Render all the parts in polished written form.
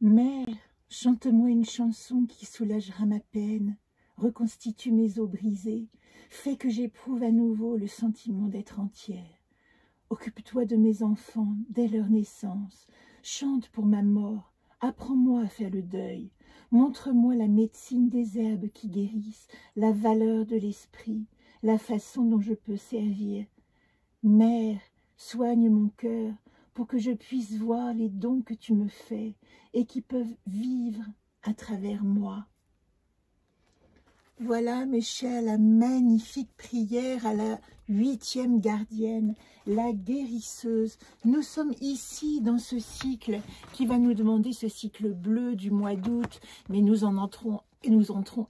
Mère, chante-moi une chanson qui soulagera ma peine, reconstitue mes os brisés, fais que j'éprouve à nouveau le sentiment d'être entière. Occupe-toi de mes enfants dès leur naissance, chante pour ma mort, apprends-moi à faire le deuil, montre-moi la médecine des herbes qui guérissent, la valeur de l'esprit, la façon dont je peux servir. Mère, soigne mon cœur pour que je puisse voir les dons que tu me fais et qui peuvent vivre à travers moi. Voilà, mes chers, la magnifique prière à la 8e gardienne, la guérisseuse. Nous sommes ici dans ce cycle qui va nous demander ce cycle bleu du mois d'août, mais nous entrons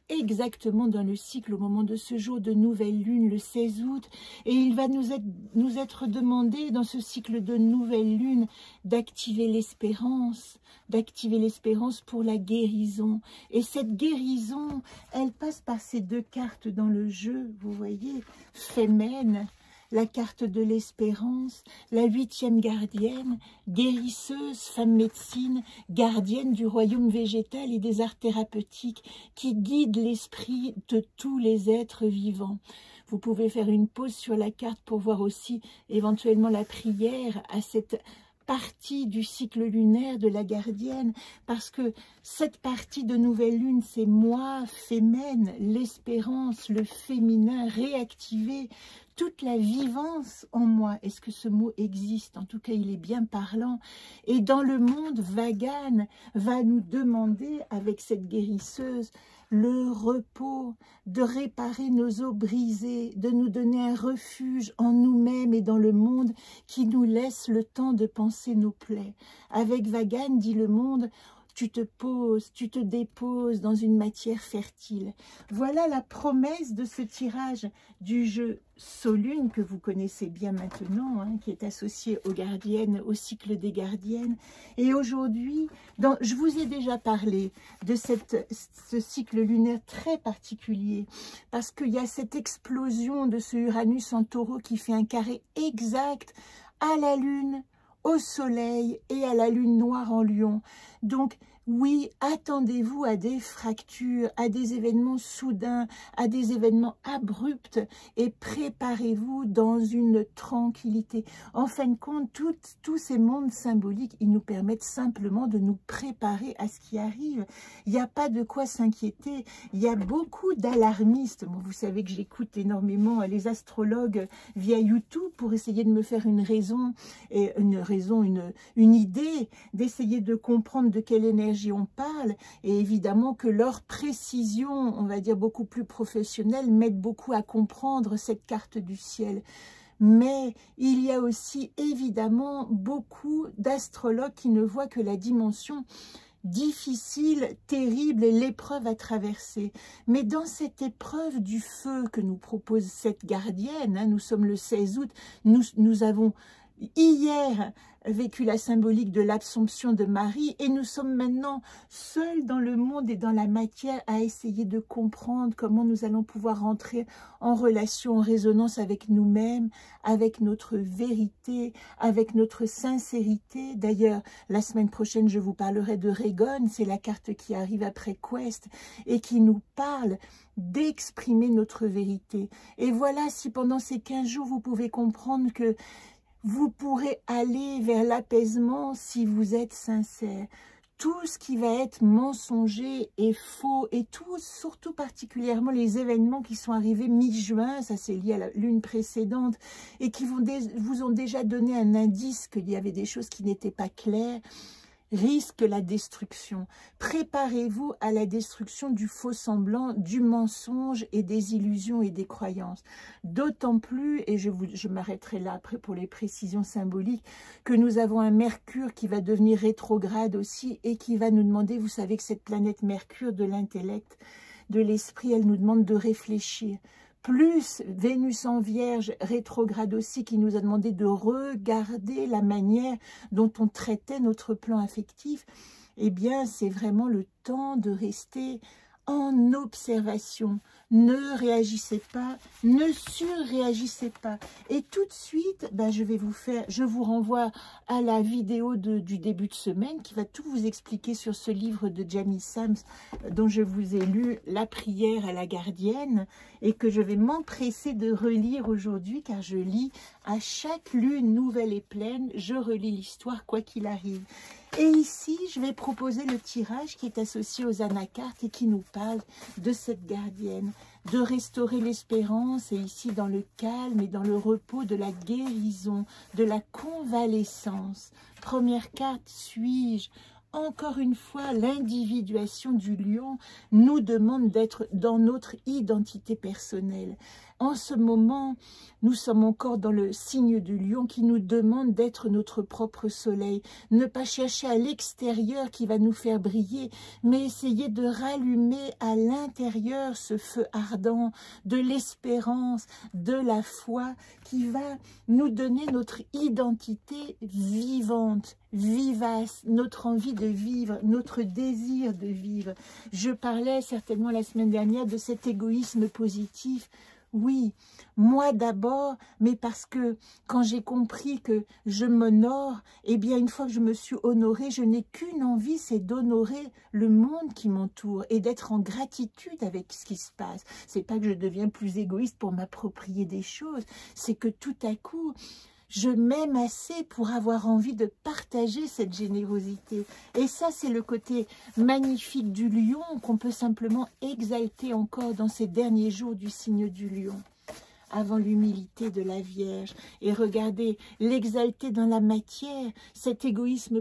exactement dans le cycle au moment de ce jour de nouvelle lune, le 16 août, et il va nous être demandé dans ce cycle de nouvelle lune d'activer l'espérance pour la guérison. Et cette guérison, elle passe par ces deux cartes dans le jeu, vous voyez, Femen, la carte de l'espérance, la 8e gardienne, guérisseuse, femme médecine, gardienne du royaume végétal et des arts thérapeutiques, qui guide l'esprit de tous les êtres vivants. Vous pouvez faire une pause sur la carte pour voir aussi éventuellement la prière à cette partie du cycle lunaire de la gardienne, parce que cette partie de nouvelle lune, c'est moi, Femen, l'espérance, le féminin réactivé, toute la vivance en moi. Est-ce que ce mot existe? En tout cas, il est bien parlant. Et dans le monde, Vagan va nous demander, avec cette guérisseuse, le repos, de réparer nos os brisés, de nous donner un refuge en nous-mêmes et dans le monde qui nous laisse le temps de panser nos plaies. Avec Vagan, dit le monde, tu te poses, tu te déposes dans une matière fertile. Voilà la promesse de ce tirage du jeu Solune que vous connaissez bien maintenant, hein, qui est associé aux gardiennes, au cycle des gardiennes. Et aujourd'hui, je vous ai déjà parlé de ce cycle lunaire très particulier, parce qu'il y a cette explosion de ce Uranus en taureau qui fait un carré exact à la Lune, au soleil et à la lune noire en lion. Donc oui, attendez-vous à des fractures, à des événements soudains, à des événements abrupts et préparez-vous dans une tranquillité. En fin de compte, tous ces mondes symboliques, ils nous permettent simplement de nous préparer à ce qui arrive. Il n'y a pas de quoi s'inquiéter. Il y a beaucoup d'alarmistes. Bon, vous savez que j'écoute énormément les astrologues via YouTube pour essayer de me faire une idée, d'essayer de comprendre de quelle énergie on parle, et évidemment que leur précision, on va dire beaucoup plus professionnelle, m'aide beaucoup à comprendre cette carte du ciel. Mais il y a aussi évidemment beaucoup d'astrologues qui ne voient que la dimension difficile, terrible et l'épreuve à traverser. Mais dans cette épreuve du feu que nous propose cette gardienne, hein, nous sommes le 16 août, nous avons hier vécu la symbolique de l'Assomption de Marie et nous sommes maintenant seuls dans le monde et dans la matière à essayer de comprendre comment nous allons pouvoir entrer en relation, en résonance avec nous-mêmes, avec notre vérité, avec notre sincérité. D'ailleurs, la semaine prochaine, je vous parlerai de Régone, c'est la carte qui arrive après Quest et qui nous parle d'exprimer notre vérité. Et voilà, si pendant ces 15 jours, vous pouvez comprendre que vous pourrez aller vers l'apaisement si vous êtes sincère. Tout ce qui va être mensonger et faux, et tout, surtout particulièrement les événements qui sont arrivés mi-juin, ça c'est lié à la lune précédente, et qui vous ont déjà donné un indice qu'il y avait des choses qui n'étaient pas claires, risque la destruction. Préparez-vous à la destruction du faux semblant, du mensonge et des illusions et des croyances. D'autant plus, et je m'arrêterai là après pour les précisions symboliques, que nous avons un Mercure qui va devenir rétrograde aussi et qui va nous demander, vous savez que cette planète Mercure de l'intellect, de l'esprit, elle nous demande de réfléchir. Plus Vénus en Vierge, rétrograde aussi, qui nous a demandé de regarder la manière dont on traitait notre plan affectif, eh bien, c'est vraiment le temps de rester en observation, ne réagissez pas, ne surréagissez pas. Et tout de suite, je vous renvoie à la vidéo du début de semaine qui va tout vous expliquer sur ce livre de Jamie Sams dont je vous ai lu La prière à la gardienne et que je vais m'empresser de relire aujourd'hui car je lis à chaque lune nouvelle et pleine, je relis l'histoire quoi qu'il arrive. Et ici, je vais proposer le tirage qui est associé aux anacartes et qui nous parle de cette gardienne, de restaurer l'espérance et ici dans le calme et dans le repos de la guérison, de la convalescence. Première carte, suis-je? Encore une fois, l'individuation du lion nous demande d'être dans notre identité personnelle. En ce moment, nous sommes encore dans le signe du lion qui nous demande d'être notre propre soleil. Ne pas chercher à l'extérieur qui va nous faire briller, mais essayer de rallumer à l'intérieur ce feu ardent de l'espérance, de la foi qui va nous donner notre identité vivante, vivace, notre envie de vivre, notre désir de vivre. Je parlais certainement la semaine dernière de cet égoïsme positif. Oui, moi d'abord, mais parce que quand j'ai compris que je m'honore, eh bien une fois que je me suis honorée, je n'ai qu'une envie, c'est d'honorer le monde qui m'entoure et d'être en gratitude avec ce qui se passe. C'est pas que je deviens plus égoïste pour m'approprier des choses, c'est que tout à coup, je m'aime assez pour avoir envie de partager cette générosité. Et ça, c'est le côté magnifique du lion qu'on peut simplement exalter encore dans ces derniers jours du signe du lion, avant l'humilité de la Vierge. Et regardez, l'exalter dans la matière, cet égoïsme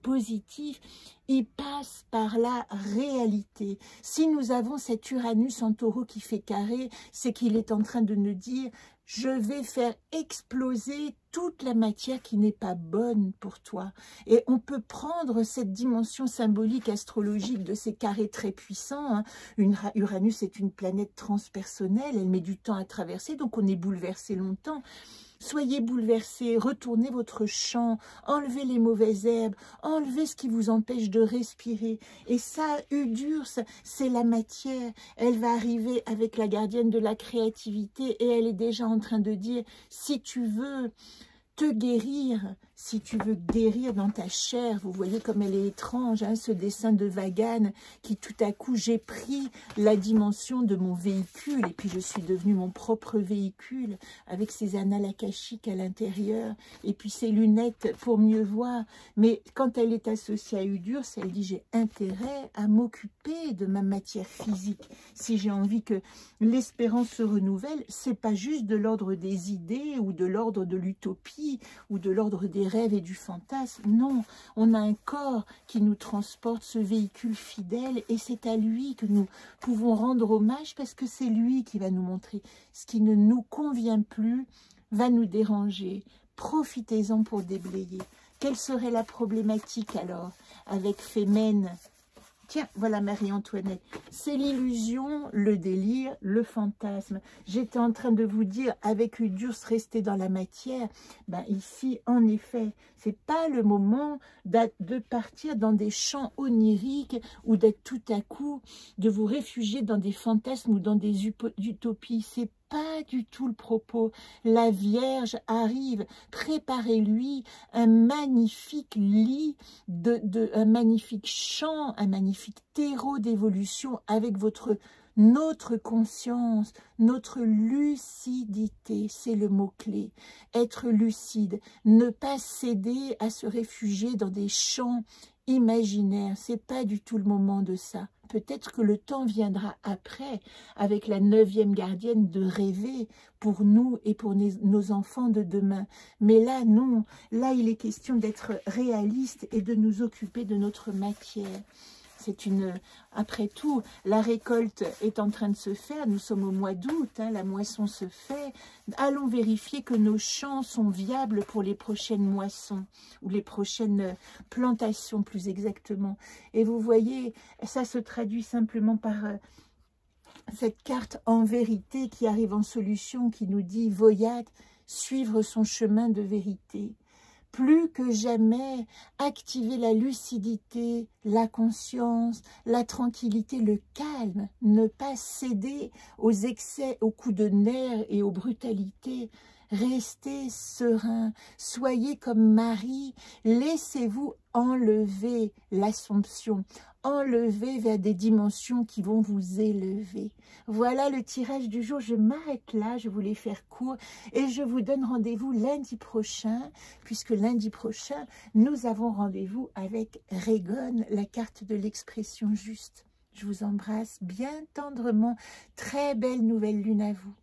positif, il passe par la réalité. Si nous avons cet Uranus en taureau qui fait carré, c'est qu'il est en train de nous dire « Je vais faire exploser toute la matière qui n'est pas bonne pour toi. » Et on peut prendre cette dimension symbolique astrologique de ces carrés très puissants. Hein. Uranus est une planète transpersonnelle, elle met du temps à traverser, donc on est bouleversé longtemps. Soyez bouleversés, retournez votre champ, enlevez les mauvaises herbes, enlevez ce qui vous empêche de respirer. Et ça, Udurse, c'est la matière. Elle va arriver avec la gardienne de la créativité et elle est déjà en train de dire, si tu veux te guérir, si tu veux guérir dans ta chair, vous voyez comme elle est étrange, hein, ce dessin de Vagan, qui tout à coup, j'ai pris la dimension de mon véhicule, et puis je suis devenue mon propre véhicule, avec ses annales akashiques à l'intérieur, et puis ses lunettes pour mieux voir. Mais quand elle est associée à Udurse, elle dit, j'ai intérêt à m'occuper de ma matière physique. Si j'ai envie que l'espérance se renouvelle, c'est pas juste de l'ordre des idées, ou de l'ordre de l'utopie, ou de l'ordre des rêves et du fantasme. Non, on a un corps qui nous transporte, ce véhicule fidèle, et c'est à lui que nous pouvons rendre hommage parce que c'est lui qui va nous montrer ce qui ne nous convient plus, va nous déranger. Profitez-en pour déblayer. Quelle serait la problématique alors avec Fémène? Tiens, voilà Marie-Antoinette. C'est l'illusion, le délire, le fantasme. J'étais en train de vous dire, avec Udurse, rester dans la matière. Ben ici, en effet, c'est pas le moment de partir dans des champs oniriques ou d'être tout à coup, de vous réfugier dans des fantasmes ou dans des utopies. C'est pas du tout le propos. La Vierge arrive, préparez-lui un magnifique lit, un magnifique champ, un magnifique terreau d'évolution avec notre conscience, notre lucidité, c'est le mot-clé. Être lucide, ne pas céder à se réfugier dans des champs imaginaires, c'est pas du tout le moment de ça. Peut-être que le temps viendra après, avec la 9e gardienne, de rêver pour nous et pour nos enfants de demain. Mais là, non. Là, il est question d'être réaliste et de nous occuper de notre matière. C'est une... Après tout, la récolte est en train de se faire. Nous sommes au mois d'août, hein, la moisson se fait. Allons vérifier que nos champs sont viables pour les prochaines moissons, ou les prochaines plantations, plus exactement. Et vous voyez, ça se traduit simplement par cette carte en vérité qui arrive en solution, qui nous dit « Voyat, suivre son chemin de vérité ». Plus que jamais, activez la lucidité, la conscience, la tranquillité, le calme. Ne pas céder aux excès, aux coups de nerfs et aux brutalités. Restez serein, soyez comme Marie, laissez-vous enlever l'Assomption, enlever vers des dimensions qui vont vous élever. Voilà le tirage du jour, je m'arrête là, je voulais faire court et je vous donne rendez-vous lundi prochain, puisque lundi prochain, nous avons rendez-vous avec Régone, la carte de l'expression juste. Je vous embrasse bien tendrement, très belle nouvelle lune à vous.